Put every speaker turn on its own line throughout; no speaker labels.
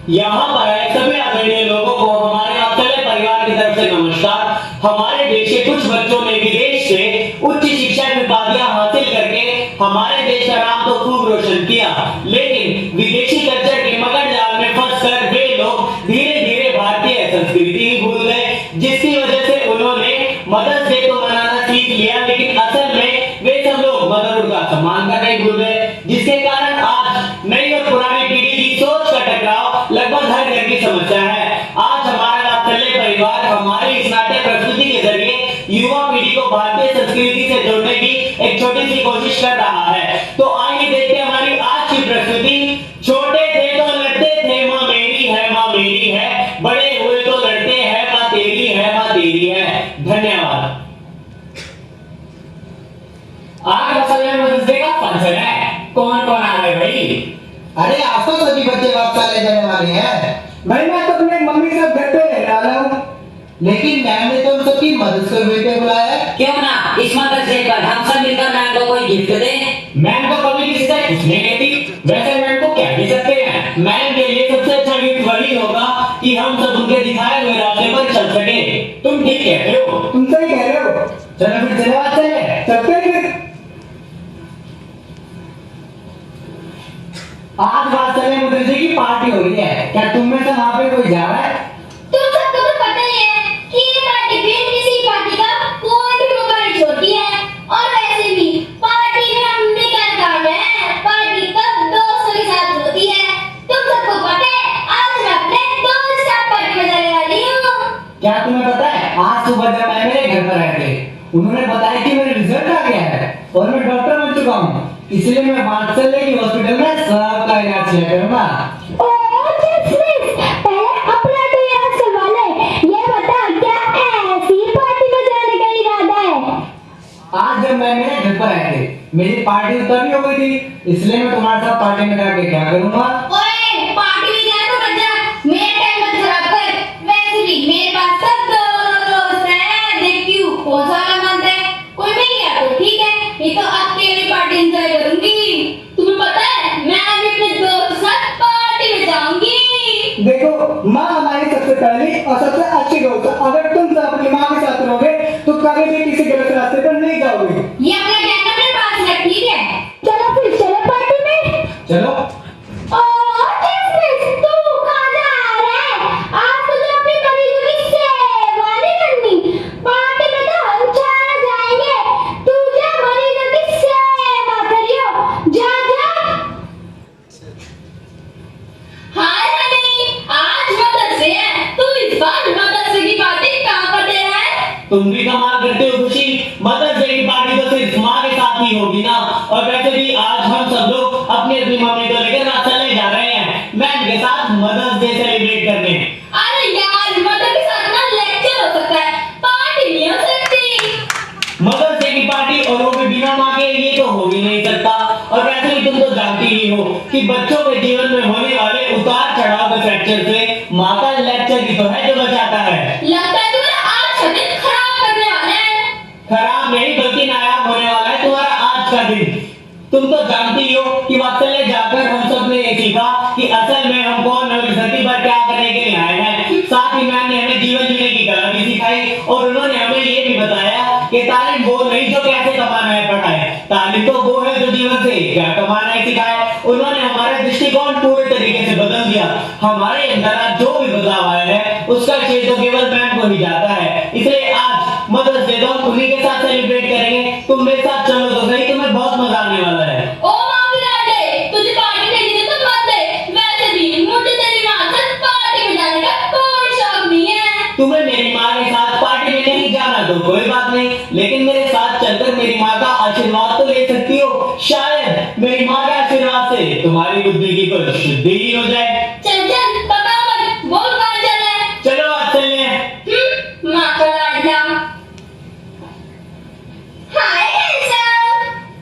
यहाँ पर आए सभी आदरणीय लोगों को हमारे वात्सल्य परिवार की तरफ से नमस्कार। हमारे देश के कुछ बच्चों ने विदेश से उच्च शिक्षा की उपाधियां हासिल करके हमारे देश का नाम तो खूब रोशन किया, लेकिन विदेशी कल्चर के मगर जाल में फंसकर वे लोग धीरे धीरे भारतीय संस्कृति ही भूल गए, जिसकी वजह से उन्होंने मदर्स डे तो मनाना सीख लिया, लेकिन असल में वे सब लोग मदरहुड का सम्मान करना ही भूल गए, जिसके कारण आज नई और पुरानी पीढ़ी की सोच का टकराव लगभग हर घर की समस्या है। आज हमारा वात्सल्य परिवार हमारी इस नाट्य प्रस्तुति के जरिए युवा पीढ़ी को भारतीय संस्कृति से जोड़ने की एक छोटी सी कोशिश कर रहा है। तो आइए देखते हैं हमारी आज की प्रस्तुति। छोटे थे तो लड़ते थे माँ मेरी है, माँ मेरी है, बड़े हुए तो लड़ते हैं माँ तेरी है, माँ तेरी है। धन्यवाद।
आज वात्सल्य मदर्स डे का फंक्शन है, कौन कौन आ रहे भाई?
अरे आप तो सभी बच्चे वात्सल्य जाने वाले हैं।
भाई मैं तो अपने मम्मी से घर पे रहने वाला हूँ।
लेकिन मैम ने तो हम सबकी मदद करने पे बुलाया है।
क्यों ना इस मदर्स डे पर हम सब मिलकर मैम को कोई गिफ्ट दें।
मैम को कभी किसी से कुछ नहीं कहती, वैसे मैम को क्या दे सकते हैं?
मैम के लिए सबसे अच्छा गिफ्ट वही होगा कि हम सब उनके दिखाए हुए रास्ते पर चल सके।
तुम ठीक कहते हो।
तुम सही कह रहे हो।
चलो फिर चले वात्सल्य।
चलते हैं फिर।
आज वात्सल्य मदर्स डे की पार्टी हो रही है, क्या तुम में से वहाँ पे कोई जा रहा है?
तुम सबको तो पता ही है कि ये पार्टी बिन किसी पार्टी का कोई भी मौका नहीं छोड़ती है। और वैसे भी पार्टी में हम भी क्या काम है, पार्टी तब दोस्तों के साथ होती है। तुम सबको पता है आज मैं अपने दोस्त के साथ पार्टी में जाने वाली हूँ।
क्या तुम्हें पता है आज सुबह जब मैं मेरे घर पर आए थे, उन्होंने बताया कि मेरा रिजल्ट आ गया है और मैं डॉक्टर बन चुका हूँ, इसलिए मैं वात्सल्य की हॉस्पिटल में सबका इलाज किया करूंगा।
पहले अपना तो याद करवा ले। ये बता क्या ऐसी पार्टी में जाने का इरादा है?
आज जब मैं मेरे घर पर आए थे, मेरी पार्टी तभी हो गई थी, इसलिए मैं तुम्हारे साथ पार्टी में जाके क्या करूंगा?
ओए पार्टी में जाने को मत जा, मेरा टाइम मत खराब कर। वैसे भी मेरे पास सब दोस्त हैं, देख क्यों कौन सा वाला मानता है? कोई मिल गया तो ठीक है, नहीं तो अकेली पार्टी एंजॉय करूंगी। तुम्हें पता है मैं अभी अपने दोस्त के साथ पार्टी में जाऊंगी।
देखो माँ हमारी सबसे पहली और सबसे अच्छी दोस्त है। अगर तुम सब अपनी माँ के साथ रहोगे तो कभी भी किसी गलत रास्ते पर नहीं जाओगे।
ये अपना ज्ञान अपने पास रख, ठीक है? चलो फिर चलो पार्टी में।
चलो।
तू कहाँ जा रहा है? आज तुझे अपनी मरीजों की सेवा नहीं करनी। पार्टी में तो हम चार जाएंगे, तू जा मरीजों की सेवा करियो। जा जा। हाय हनी, आज मदर्स डे है, तू इस बार मदर्स डे की पार्टी कहाँ पर दे रहा है?
तुम भी कमाल करते हो खुशी। मदर्स डे की पार्टी तो सिर्फ माँ के साथ ही होगी ना, और वैसे भी आज हम सब लोग अपनी अपनी मम्मी को लेकर वात्सल्य जा रहे हैं मैम के साथ मदर्स डे सेलिब्रेट करने।
अरे यार मदर के साथ ना लेक्चर हो सकता है, पार्टी नहीं हो सकती।
मदर्स डे की पार्टी और वो भी बिना माँ के, ये तो हो ही नहीं सकता। और वैसे भी तुम तो जानती ही हो कि बच्चों के जीवन में होने वाले उतार चढ़ाव के फ्रैक्चर से माँ का लेक्चर ही तो है जो बचाता है।
लगता है तुम्हें आज का दिन खराब करने वाला है।
खराब नहीं बल्कि नायाब होने वाला है तुम्हारा आज का दिन। तुम तो जानती हो कि वात्सल्य जाकर हम सब ने ये सीखा कि असल में हम कौन है, धरती पर क्या करने के लिए आए हैं। साथ ही मैम ने हमें जीवन जीने की कला भी सिखाई और उन्होंने हमें ये भी बताया कि तालीम वो नहीं जो कैसे कमाना है पढ़ाए, तालीम तो वो है जो जीवन से क्या कमाना है सिखाए। उन्होंने हमारा दृष्टिकोण पूरे तरीके से बदल दिया। हमारे अंदर आज जो भी बदलाव आया है उसका श्रेय तो केवल मैम को ही जाता है। इसलिए आज मदर्स डे तो उन्हीं के साथ सेलिब्रेट करेंगे। तुम मेरे साथ चलो तो सही, तुम्हें बहुत मजा आने वाला है।
ओ माँ दे, तुझे पार्टी नहीं दी तो मत दे। वैसे भी मुझे तेरी माँ से पार्टी में जाने का कोई शौक नहीं है।
तुम्हें मेरी माँ के साथ पार्टी में नहीं जाना तो कोई बात नहीं, लेकिन मेरे साथ चलकर मेरी माँ का आशीर्वाद तो ले सकती हो। शायद मेरी माँ के आशीर्वाद से तुम्हारी बुद्धि की कोई शुद्धि ही हो जाए।
चल चल पका मत, बोल कहाँ चल रहा है?
चलो वात्सल्य।
माँ का लाडला। हाय हैंडसम,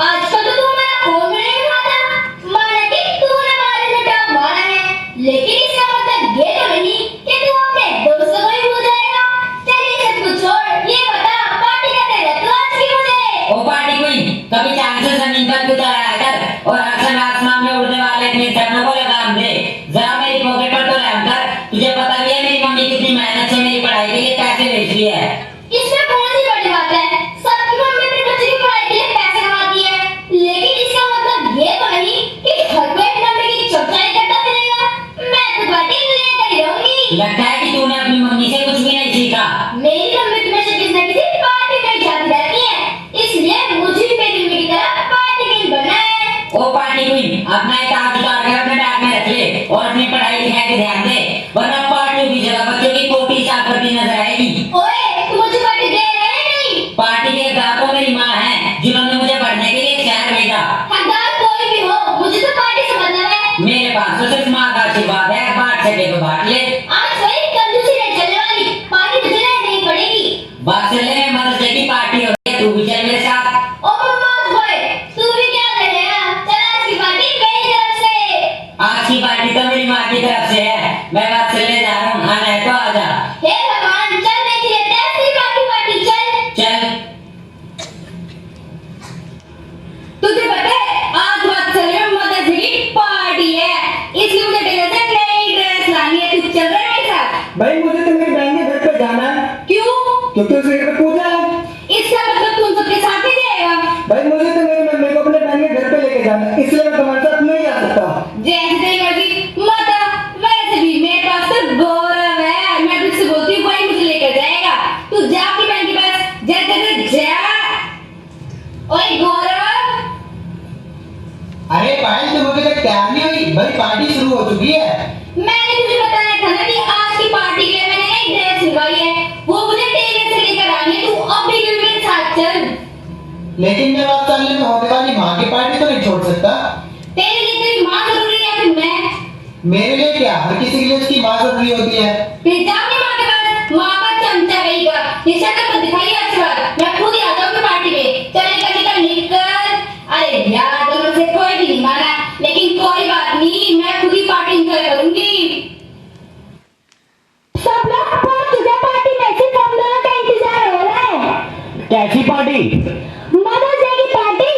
आजकल तो तू मेरा फोन भी नहीं उठाता। माना कि तूने हमारे से टॉप मारा है, लेकिन इसका मतलब ये तो नहीं कि तू अपने दोस्तों को ही भूल जाएगा। चल ये सब कुछ छोड़, ये बता पार्टी करने जा तू आज की मुझे।
ओ पार्टी क्वीन, कभी चांद से जमीन पर कूदा रहा कर और अक्सर आसमान में उड़ने वाले अपने चरणों को लगाम दे। जरा मेरी लगता है कि तूने अपनी मम्मी से कुछ भी नहीं सीखा।
मेरी मम्मी तो हमेशा किसी न किसी पार्टी में जाती रहती है, इसलिए मुझे भी मेरी मम्मी की तरह पार्टी क्वीन बनना है।
ओ पार्टी क्वीन, अपना एक हाथ उतार कर अपने बैग में रख ले और अपनी पढ़ाई लिखाई पे ध्यान दे, वरना पार्टियों की जगह बच्चों की कोटी साफ करती नजर आएगी।
ओए, तू मुझे पार्टी दे रहा है नहीं?
पार्टी के ग्राहकों मेरी माँ है, जिन्होंने मुझे पढ़ने के लिए शहर भेजा।
हकदार कोई भी हो, मुझे तो पार्टी से मतलब है।
मेरे पास तो सिर्फ माँ का आशीर्वाद है, बांट सके तो बांट ले।
आज वही कंजूसी नहीं चलने वाली, पार्टी तुझे नहीं पड़ेगी।
बाक्सले में मदर्स डे की पार्टी हो रही है, तू भी चल मेरे साथ।
ओ बदमाश बॉय, तू भी क्या करेगा? चल आज की पार्टी मेरी तरफ से।
आज की पार्टी तो मेरी माँ की तरफ से है, मैं बाक्सले जा रहा हूँ, आना है तो आजा।
हे भगवान, चल देख लेते हैं तेरी पार्टी, चल।
चल।
तुझे पता है आज बाक्सले में मदर्स डे की पार्टी है, इसलिए मुझे टेलर से नई ड्रेस लानी है। तू चल रहा है मेरे साथ?
भाई मुझे तो मेरी बहन के घर पे जाना है,
क्यों?
क्योंकि उसके घर पे पूजा है।
इसका मतलब तुम सबके साथ ही जाएगा?
भाई मुझे तो मेरी मम्मी को अपने बहन के घर पे लेके जाना है, इसलिए मैं तुम्हारे साथ नहीं आ सकता।
जैसे तेरी मर्जी माता। वैसे भी मेरे पास तो गौरव है, मैं तुझसे बोलती हूँ कोई मुझे लेकर जाएगा। तू जा अपनी बहन के पास, जा। ओए गौरव,
अरे पायल, तुम अभी तक तैयार नहीं हुई? भाई पार्टी शुरू हो चुकी है।
मैंने तुझे बताया था ना कि आज की पार्टी के लिए मैंने नई ड्रेस सिलवाई है, वो मुझे टेलर से लेकर आनी है। तू अभी भी मेरे साथ चल।
लेकिन मैं बाक्सले में होने वाली माँ की पार्टी तो नहीं छोड़ सकता।
तेरे लिए तेरी माँ जरूरी है या फिर मैं?
मेरे लिए क्या, हर किसी के लिए उसकी माँ जरूरी होती है।
फिर जा अपनी माँ के पास, माँ का चमचा रहेगा। ये शक्ल मत दिखाइए अच्छी बात, मैं खुद ही आ जाऊंगी पार्टी में। चल निकल। अरे यार, दोनों से कोई भी नहीं माना, लेकिन कोई बात नहीं, मैं खुद ही पार्टी एंजॉय करूंगी। सब लोग पहुंच चुके हैं पार्टी में, सिर्फ हम दोनों का इंतजार हो रहा है।
कैसी पार्टी?
मदर्स डे की पार्टी।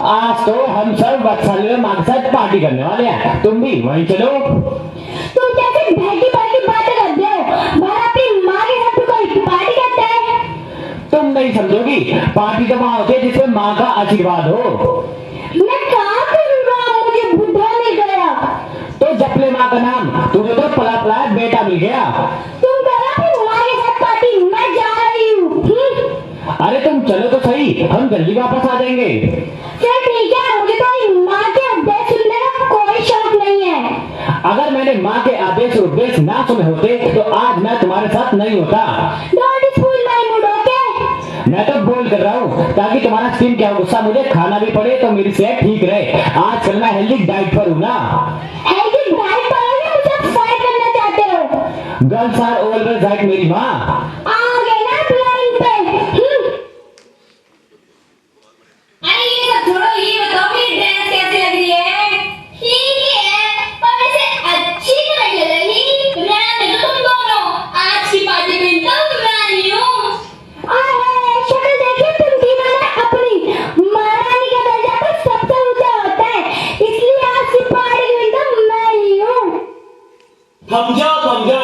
आज तो हम सब बक्सले में माँ के साथ पार्टी करने वाले हैं, तुम भी वहीं चलो।
तुम कैसे भैटी बाकी बातें करते हो? भला अपनी माँ के साथ कोई पार्टी करता है?
तुम नहीं समझोगी, पार्टी तो वहाँ होती है जिसमें माँ का आशीर्वाद हो।
मैं कहाँ करूँगा, मुझे बुढ़ा मिल गया।
तो जपले माँ का नाम, तुम्हें तो पला पला बेटा मिल गया।
तुम करो अपनी माँ के साथ पार्टी, मैं जा रही हूँ।
अरे तुम चलो तो सही, हम जल्दी वापस आ जाएंगे।
चल ठीक है, मुझे तो माँ के आदेश सुनने का कोई शौक नहीं है।
अगर मैंने माँ के आदेश और उपदेश ना सुने होते तो आज मैं तुम्हारे साथ नहीं होता।
Don't spoil my mood, okay?
मैं तो बोल कर रहा हूँ ताकि तुम्हारा स्किन क्या गुस्सा मुझे खाना भी पड़े तो मेरी सेहत ठीक रहे। आजकल मैं हेल्दी डाइट पर हूँ ना।
Healthy diet पर हो या मुझे fight करना चाहते हो?
गर्ल्स आर ऑलवेज राइट मेरी माँ।
आ गए ना प्लानिंग पे। अरे ये सब छोड़ो, ये बताओ मेरी ड्रेस कैसी लग रही है? ठीक है, पर वैसे अच्छी तो नहीं लग रही। रहने दो तुम दोनों, आज की पार्टी में तो मैं ही हूँ। अरे शक्ल देखिए तुम तीनों ने अपनी। महारानी का दर्जा तो सबसे ऊंचा होता है, इसलिए आज की पार्टी में तो मैं ही हूँ।
समझो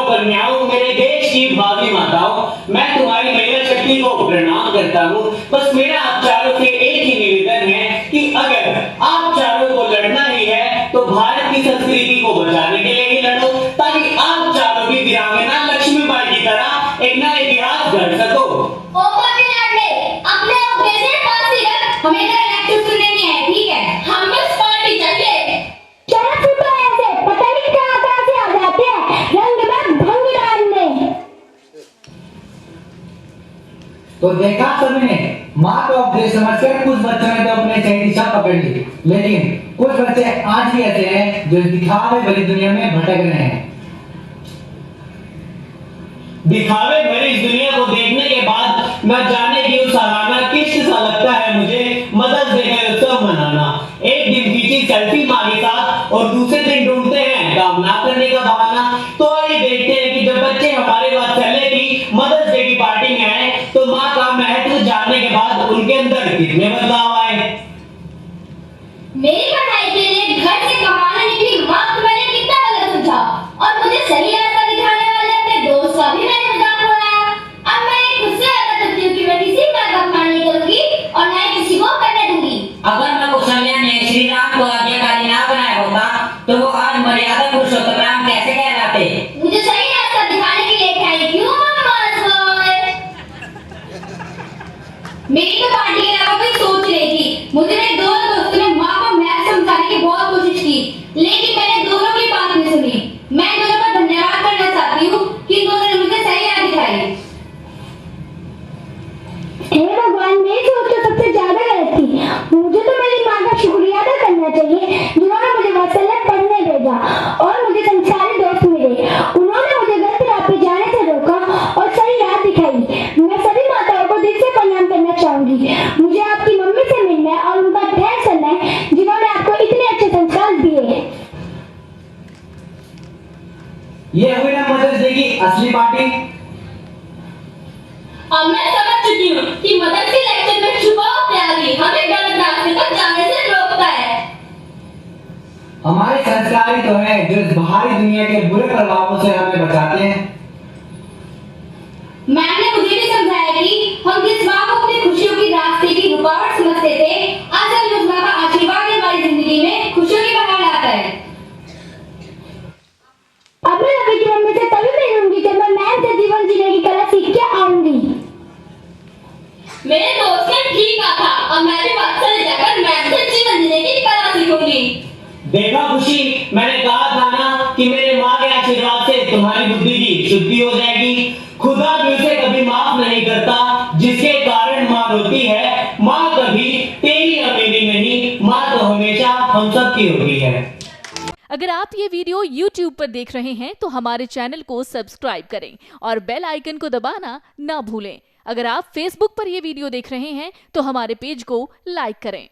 कन्याओं, मेरे देश की भावी माताओं, मैं तुम्हारी महिला शक्ति को प्रणाम करता हूँ। बस मेरा आप चारों से एक ही निवेदन है कि अगर आप चारों को लड़ना ही है तो भारत की संस्कृति को बचाने के लिए ही लड़ो, ताकि आप चारों भी वीरांगना लक्ष्मीबाई की तरह एक नया इतिहास गढ़ सको।
अपने उपदेश में पास ही रख, हमें तेरा लेक्चर सुनने नहीं है, ठीक है? हम बस पार्टी चाहिए। चलो सुनो, ऐसे पता नहीं कहाँ से आ जाते हैं रंग में भंग डालने।
तो देखा सभी ने, माँ का उपदेश समझकर कुछ बच्चों ने तो अपने सही दिशा पकड़ ली, लेकिन कुछ बच्चे आज भी ऐसे हैं जो दिखावे भरी दुनिया में भटक रहे हैं।
दिखावे भरी इस दुनिया को देखने के बाद न जाने क्यों सालाना किस्त सा लगता है मुझे मदर्स डे का उत्सव मनाना। एक दिन खींची सेल्फी माँ के साथ और दूसरे दिन ढूंढते हैं काम ना करने का बहाना। तो आइए देखते हैं कि जब बच्चे हमारे वात्सल्य की मदर्स डे की पार्टी में आए तो माँ का महत्व जानने के बाद उनके अंदर कितने बदलाव आए।
मेरी पढ़ाई के लिए घर से कमाने निकली माँ को मैंने कितना गलत समझा, और मुझे सही रास्ता दिखाने वाले अपने दोस्त का भी मैंने मजाक उड़ाया। अब मैं खुद से आदत करती हूँ कि मैं किसी का अपमान नहीं करूंगी और न ही किसी को करने दूंगी।
अगर मैं कौशल्या ने श्री राम को आज्ञाकारी ना बनाया होता तो वो आज मर्यादा पुरुषोत्तम राम कैसे कहलाते?
मुझे सही रास्ता
जिन्होंने मुझे वात्सल्य पढ़ने भेजा और मुझे संस्कारी दोस्त मिले। उन्होंने मुझे गलत राह पे जाने से रोका और सही राह दिखाई। मैं सभी माताओं को दिल से प्रणाम करना चाहूंगी। मुझे आपकी मम्मी से मिलना है और उनका थैंक्स करना है जिन्होंने आपको इतने अच्छे संस्कार दिए।
ये हुई ना मदर्स डे की असली पार्टी।
अब मैं समझ चुकी हूँ कि मदर्स के लेक्चर में छुपा त्यागी हमें गलत रास्ते पर जाने से रोकता है।
हमारे संस्कार ही तो है जो इस बाहरी दुनिया के बुरे प्रभावों से हमें बचाते हैं।
मैम ने मुझे भी समझाया कि हम जिस माँ को अपनी खुशियों की रास्ते की रुकावट समझते थे, आज हम उस माँ का आशीर्वाद हमारी जिंदगी में खुशियों की बहार लाता है।
अब मैं रवि की मम्मी से तभी मिलूंगी जब मैं मैम से जीवन जीने की कला सीख के आऊंगी।
मेरे दोस्त ने ठीक कहा था, अब मैं भी वात्सल्य जाकर मैम से जीवन जीने की कला सीखूंगी।
देखा खुशी, मैंने कहा था ना कि मेरे माँ के आशीर्वाद से तुम्हारी बुद्धि की शुद्धि हो जाएगी। खुदा भी उसे कभी माफ नहीं करता जिसके कारण माँ रोती है। माँ कभी तेरी और मेरी नहीं, माँ तो हमेशा हम सबकी होती है।
अगर आप ये वीडियो YouTube पर देख रहे हैं तो हमारे चैनल को सब्सक्राइब करें और बेल आइकन को दबाना ना भूलें। अगर आप Facebook पर ये वीडियो देख रहे हैं तो हमारे पेज को लाइक करें।